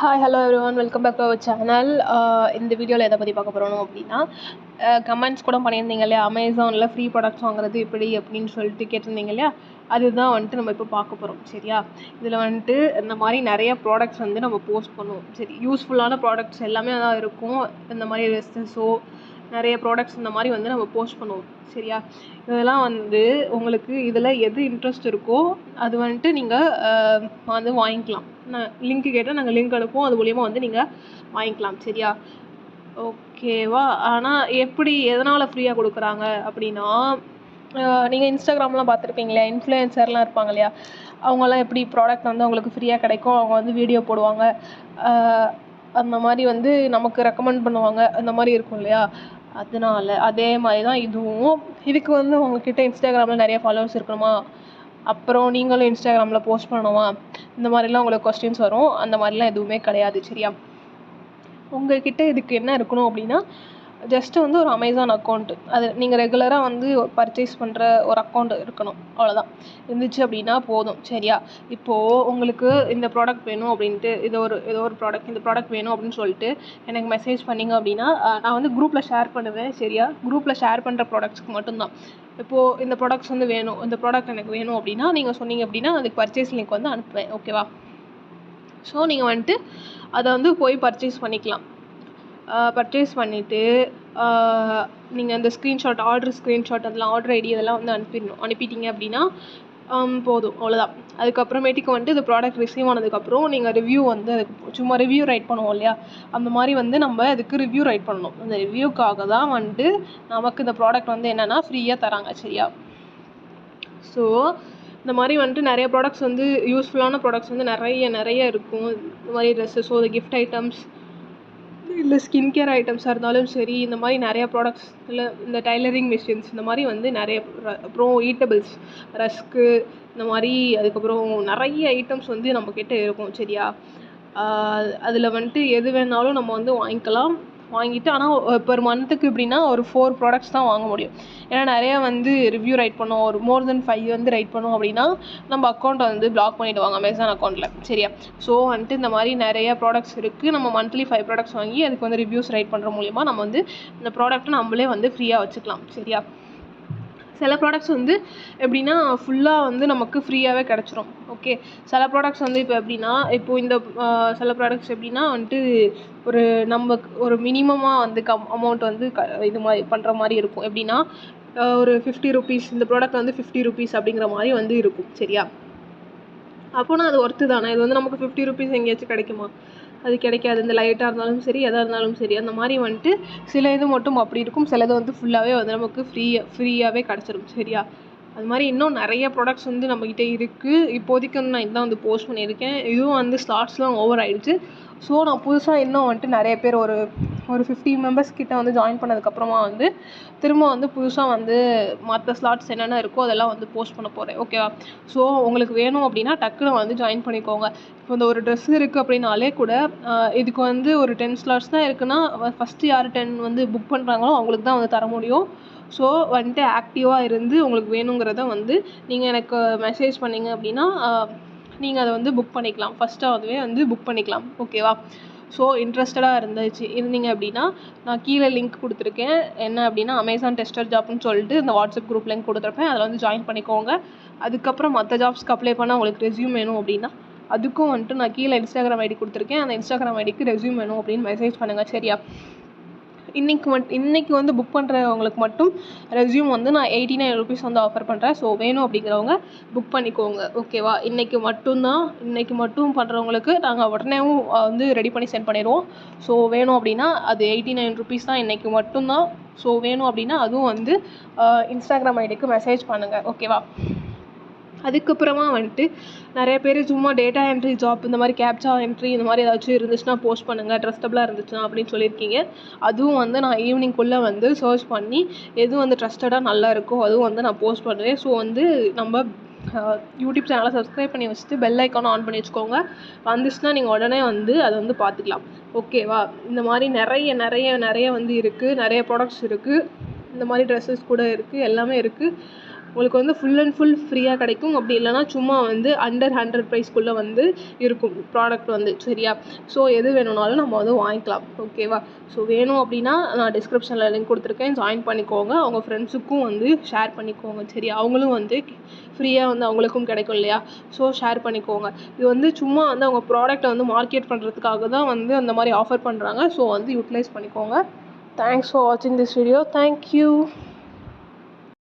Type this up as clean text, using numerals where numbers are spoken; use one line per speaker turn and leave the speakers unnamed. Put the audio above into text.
Hi hello everyone, welcome back to our channel. இந்த வீடியோவில் எதை பற்றி பார்க்க போகிறோம் அப்படின்னா, கமெண்ட்ஸ் கூட பண்ணியிருந்தீங்க இல்லையா, அமேசானில் ஃப்ரீ ப்ராடக்ட்ஸ் வாங்குறது எப்படி அப்படின்னு சொல்லிட்டு கேட்டிருந்தீங்க இல்லையா, அதுதான் வந்துட்டு நம்ம இப்போ பார்க்க போகிறோம். சரியா, இதில் வந்துட்டு இந்த மாதிரி நிறைய ப்ராடக்ட்ஸ் வந்து நம்ம போஸ்ட் பண்ணுவோம். சரி, யூஸ்ஃபுல்லான ப்ராடக்ட்ஸ் எல்லாமே தான் இருக்கும். இந்த மாதிரி ரெஸ்ஸஸோ நிறைய ப்ராடக்ட்ஸ் இந்த மாதிரி வந்து நம்ம போஸ்ட் பண்ணுவோம். சரியா, இதெல்லாம் வந்து உங்களுக்கு இதில் எது இன்ட்ரெஸ்ட் இருக்கோ அது வந்துட்டு நீங்கள் வந்து வாங்கிக்கலாம். நான் லிங்க்கு கேட்டால் நாங்கள் லிங்க் அனுப்புவோம், அது மூலிமா வந்து நீங்கள் வாங்கிக்கலாம். சரியா, ஓகேவா? ஆனால் எப்படி எதனால் ஃப்ரீயாக கொடுக்குறாங்க அப்படின்னா, நீங்கள் இன்ஸ்டாகிராம்லாம் பார்த்துருப்பீங்களா, இன்ஃப்ளூயன்சர்லாம் இருப்பாங்க இல்லையா, அவங்கெல்லாம் எப்படி ப்ராடக்ட் வந்து அவங்களுக்கு ஃப்ரீயாக கிடைக்கும், அவங்க வந்து வீடியோ போடுவாங்க, அந்த மாதிரி வந்து நமக்கு ரெக்கமெண்ட் பண்ணுவாங்க, அந்த மாதிரி இருக்கும் இல்லையா. அதனால அதே மாதிரி தான் இதுவும். இதுக்கு வந்து உங்ககிட்ட இன்ஸ்டாகிராமில் நிறைய ஃபாலோவர்ஸ் இருக்கணுமா, அப்புறம் நீங்களும் இன்ஸ்டாகிராமில் போஸ்ட் பண்ணணுமா, இந்த மாதிரிலாம் உங்களுக்கு கொஸ்டின்ஸ் வரும். அந்த மாதிரிலாம் எதுவுமே கிடையாது. சரியா, உங்கள்கிட்ட இதுக்கு என்ன இருக்கணும் அப்படின்னா, ஜஸ்ட்டு வந்து ஒரு அமேசான் அக்கௌண்ட்டு, அது நீங்கள் ரெகுலராக வந்து பர்ச்சேஸ் பண்ணுற ஒரு அக்கௌண்ட் இருக்கணும், அவ்வளோதான். இருந்துச்சு அப்படின்னா போதும். சரியா, இப்போது உங்களுக்கு இந்த ப்ராடக்ட் வேணும் அப்படின்ட்டு, ஏதோ ஒரு ப்ராடக்ட், இந்த ப்ராடக்ட் வேணும் அப்படின்னு சொல்லிட்டு எனக்கு மெசேஜ் பண்ணிங்க அப்படின்னா, நான் வந்து குரூப்பில் ஷேர் பண்ணுவேன். சரியா, குரூப்பில் ஷேர் பண்ணுற ப்ராடக்ட்ஸ்க்கு மட்டும்தான். இப்போது இந்த ப்ராடக்ட்ஸ் வந்து வேணும், இந்த ப்ராடக்ட் எனக்கு வேணும் அப்படின்னா நீங்கள் சொன்னீங்க அப்படின்னா அதுக்கு பர்ச்சேஸ் லிங்க் வந்து அனுப்புவேன். ஓகேவா? ஸோ நீங்கள் வந்துட்டு அதை வந்து போய் பர்ச்சேஸ் பண்ணிக்கலாம். பர்ச்சேஸ் பண்ணிவிட்டு நீங்கள் அந்த ஸ்க்ரீன்ஷாட், ஸ்க்ரீன்ஷாட், அதெல்லாம் ஆர்டர் ஐடி இதெல்லாம் வந்து அனுப்பிட்டீங்க அப்படின்னா போதும், அவ்வளோதான். அதுக்கப்புறமேட்டுக்கு வந்துட்டு இந்த ப்ராடக்ட் ரிசீவ் ஆனதுக்கப்புறம் நீங்கள் ரிவ்யூ வந்து அதுக்கு சும்மா ரிவ்யூ ரைட் பண்ணுவோம் இல்லையா, அந்த மாதிரி வந்து நம்ம அதுக்கு ரிவ்யூ ரைட் பண்ணணும். அந்த ரிவ்யூக்காக தான் வந்துட்டு நமக்கு இந்த ப்ராடக்ட் வந்து என்னென்னா ஃப்ரீயாக தராங்க. சரியா, ஸோ இந்த மாதிரி வந்துட்டு நிறைய ப்ராடக்ட்ஸ் வந்து யூஸ்ஃபுல்லான ப்ராடக்ட்ஸ் வந்து நிறைய இருக்கும். இந்த மாதிரி ட்ரெஸ்ஸஸோ, கிஃப்ட் ஐட்டம்ஸ், இல்லை ஸ்கின் கேர் ஐட்டம்ஸாக இருந்தாலும் சரி, இந்த மாதிரி நிறையா ப்ராடக்ட்ஸ், இல்லை இந்த டைலரிங் மிஷின்ஸ், இந்த மாதிரி வந்து நிறைய, அப்புறம் ஈட்டபிள்ஸ், ரஸ்க்கு, இந்த மாதிரி, அதுக்கப்புறம் நிறைய ஐட்டம்ஸ் வந்து நம்மக்கிட்ட இருக்கும். சரியா, அதில் வந்துட்டு எது வேணாலும் நம்ம வந்து வாங்கிட்டு, ஆனால் பெர் மந்த்துக்கு எப்படின்னா ஒரு 4 ப்ராடக்ட்ஸ் தான் வாங்க முடியும். ஏன்னா நிறையா வந்து ரிவ்யூ ரைட் பண்ணோம், ஒரு மோர் தென் 5 வந்து ரைட் பண்ணோம் அப்படின்னா நம்ம அக்கௌண்ட்டை வந்து பிளாக் பண்ணிவிடுவாங்க அமேசான் அக்கௌண்ட்டில். சரியா, ஸோ வந்துட்டு இந்த மாதிரி நிறைய ப்ராடக்ட்ஸ் இருக்குது. நம்ம மந்த்லி 5 ப்ராடக்ட்ஸ் வாங்கி அதுக்கு வந்து ரிவ்யூஸ் ரைட் பண்ணுற மூலிமா நம்ம வந்து இந்த ப்ராடக்ட்டை நம்மளே வந்து ஃப்ரீயாக வச்சுக்கலாம். சரியா, சில ப்ராடக்ட்ஸ் வந்து எப்படின்னா ஃபுல்லாக வந்து நமக்கு ஃப்ரீயாகவே கிடச்சிரும். ஓகே, சில ப்ராடக்ட்ஸ் வந்து இப்போ எப்படின்னா, இப்போது இந்த சில ப்ராடக்ட்ஸ் எப்படின்னா வந்துட்டு நமக்கு ஒரு மினிமமாக வந்து அமௌண்ட் வந்து இது மாதிரி பண்ணுற மாதிரி இருக்கும். எப்படின்னா ஒரு 50 ருபீஸ், இந்த ப்ராடக்ட் வந்து 50 ருபீஸ் அப்படிங்கிற மாதிரி வந்து இருக்கும். சரியா, அப்போனா அது ஒர்த்து தானே. இது வந்து நமக்கு 50 ருபீஸ் எங்கேயாச்சும் கிடைக்குமா? அது கிடைக்காது. இந்த லைட்டாக இருந்தாலும் சரி, எதாக இருந்தாலும் சரி, அந்த மாதிரி வந்துட்டு சில இது மட்டும் அப்படி இருக்கும், சிலது வந்து ஃபுல்லாகவே வந்து நமக்கு ஃப்ரீயாகவே கிடச்சிரும். சரியா, அது மாதிரி இன்னும் நிறைய ப்ராடக்ட்ஸ் வந்து நம்மக்கிட்ட இருக்குது. இப்போதைக்கு வந்து நான் இதான் வந்து போஸ்ட் பண்ணியிருக்கேன். இதுவும் வந்து ஸ்லாட்ஸ்லாம் ஓவர் ஆகிடுச்சு. ஸோ நான் புதுசாக இன்னும் வந்துட்டு நிறைய பேர் ஒரு 50 மெம்பர்ஸ் கிட்ட வந்து ஜாயின் பண்ணதுக்கப்புறமா வந்து திரும்ப வந்து புதுசாக வந்து மற்ற ஸ்லாட்ஸ் என்னென்ன இருக்கோ அதெல்லாம் வந்து போஸ்ட் பண்ண போகிறேன். ஓகேவா? ஸோ உங்களுக்கு வேணும் அப்படின்னா டக்குன்னு வந்து ஜாயின் பண்ணிக்கோங்க. இப்போ இந்த ஒரு ட்ரெஸ் இருக்குது அப்படின்னாலே கூட இதுக்கு வந்து ஒரு 10 ஸ்லாட்ஸ் தான் இருக்குன்னா, ஃபஸ்ட்டு யார் 10 வந்து புக் பண்ணுறாங்களோ அவங்களுக்கு தான் வந்து தர முடியும். ஸோ வந்துட்டு ஆக்டிவாக இருந்து உங்களுக்கு வேணுங்கிறத வந்து நீங்கள் எனக்கு மெசேஜ் பண்ணிங்க அப்படின்னா நீங்கள் அதை வந்து புக் பண்ணிக்கலாம். ஃபஸ்ட்டாகவே வந்து புக் பண்ணிக்கலாம். ஓகேவா? ஸோ இன்ட்ரெஸ்டடாக இருந்தீங்க அப்படின்னா நான் கீழே லிங்க் கொடுத்துருக்கேன். என்ன அப்படின்னா அமேசான் டெஸ்டர் ஜாப்னு சொல்லிட்டு இந்த வாட்ஸ்அப் குரூப் லிங்க் கொடுத்துருப்பேன், அதில் வந்து ஜாயின் பண்ணிக்கோங்க. அதுக்கப்புறம் மற்ற ஜாப்ஸ்க்கு அப்ளை பண்ணால் உங்களுக்கு ரெஸ்யூம் வேணும் அப்படின்னா அதுக்கும் வந்துட்டு நான் கீழே இன்ஸ்டாகிராம் ஐடி கொடுத்துருக்கேன். அந்த இன்ஸ்டாகிராம் ஐடிக்கு ரெஸ்யூம் வேணும் அப்படின்னு மெசேஜ் பண்ணுங்கள். சரியா, இன்றைக்கி வந்து புக் பண்ணுறவங்களுக்கு மட்டும் ரெஸ்யூம் வந்து நான் 89 ருபீஸ் வந்து ஆஃபர் பண்ணுறேன். ஸோ வேணும் அப்படிங்கிறவங்க புக் பண்ணிக்கோங்க. ஓகேவா? இன்றைக்கி மட்டும் பண்ணுறவங்களுக்கு நாங்கள் உடனேவும் வந்து ரெடி பண்ணி சென்ட் பண்ணிடுவோம். ஸோ வேணும் அப்படின்னா அது 89 ருபீஸ் தான், இன்றைக்கி மட்டும்தான். ஸோ வேணும் அப்படின்னா அதுவும் வந்து இன்ஸ்டாகிராம் ஐடிக்கு மெசேஜ் பண்ணுங்கள். ஓகேவா? அதுக்கப்புறமா வந்துட்டு நிறைய பேர் சும்மா டேட்டா என்ட்ரி ஜாப், இந்த மாதிரி கேப்சா என்ட்ரி, இந்த மாதிரி ஏதாச்சும் இருந்துச்சுன்னா போஸ்ட் பண்ணுங்கள், ட்ரஸ்டபுளாக இருந்துச்சுன்னா அப்படின்னு சொல்லியிருக்கீங்க. அதுவும் வந்து நான் ஈவினிங்குள்ளே வந்து சர்ச் பண்ணி எது வந்து ட்ரஸ்டடாக நல்லா இருக்கோ அதுவும் வந்து நான் போஸ்ட் பண்ணுவேன். ஸோ வந்து நம்ம யூடியூப் சேனலை சப்ஸ்கிரைப் பண்ணி வச்சுட்டு பெல் ஐக்கானை ஆன் பண்ணி வச்சுக்கோங்க. வந்துச்சுன்னா நீங்கள் உடனே வந்து அதை வந்து பார்த்துக்கலாம். ஓகேவா? இந்த மாதிரி நிறைய வந்து இருக்குது, நிறைய ப்ராடக்ட்ஸ் இருக்குது. இந்த மாதிரி ட்ரெஸ்ஸஸ் கூட இருக்குது, எல்லாமே இருக்குது. உங்களுக்கு வந்து ஃபுல் அண்ட் ஃபுல் ஃப்ரீயாக கிடைக்கும். அப்படி இல்லைனா சும்மா வந்து அண்டர் 100 ப்ரைஸ்க்குள்ளே வந்து இருக்கும் ப்ராடக்ட் வந்து. சரியா? ஸோ எது வேணும்னாலும் நம்ம வந்து வாங்கிக்கலாம். ஓகேவா? ஸோ வேணும் அப்படின்னா நான் டிஸ்கிரிப்ஷனில் லிங்க் கொடுத்துருக்கேன், ஜாயின் பண்ணிக்கோங்க. அவங்க ஃப்ரெண்ட்ஸுக்கும் வந்து ஷேர் பண்ணிக்கோங்க. சரியா? அவங்களும் வந்து ஃப்ரீயாக வந்து அவங்களுக்கும் கிடைக்கும் இல்லையா? ஸோ ஷேர் பண்ணிக்கோங்க. இது வந்து சும்மா வந்து அவங்க ப்ராடக்ட்டை வந்து மார்க்கெட் பண்ணுறதுக்காக தான் வந்து அந்த மாதிரி ஆஃபர் பண்ணுறாங்க. ஸோ வந்து யூட்டிலைஸ் பண்ணிக்கோங்க. தேங்க்ஸ் ஃபார் வாட்சிங் திஸ் வீடியோ. தேங்க்யூ.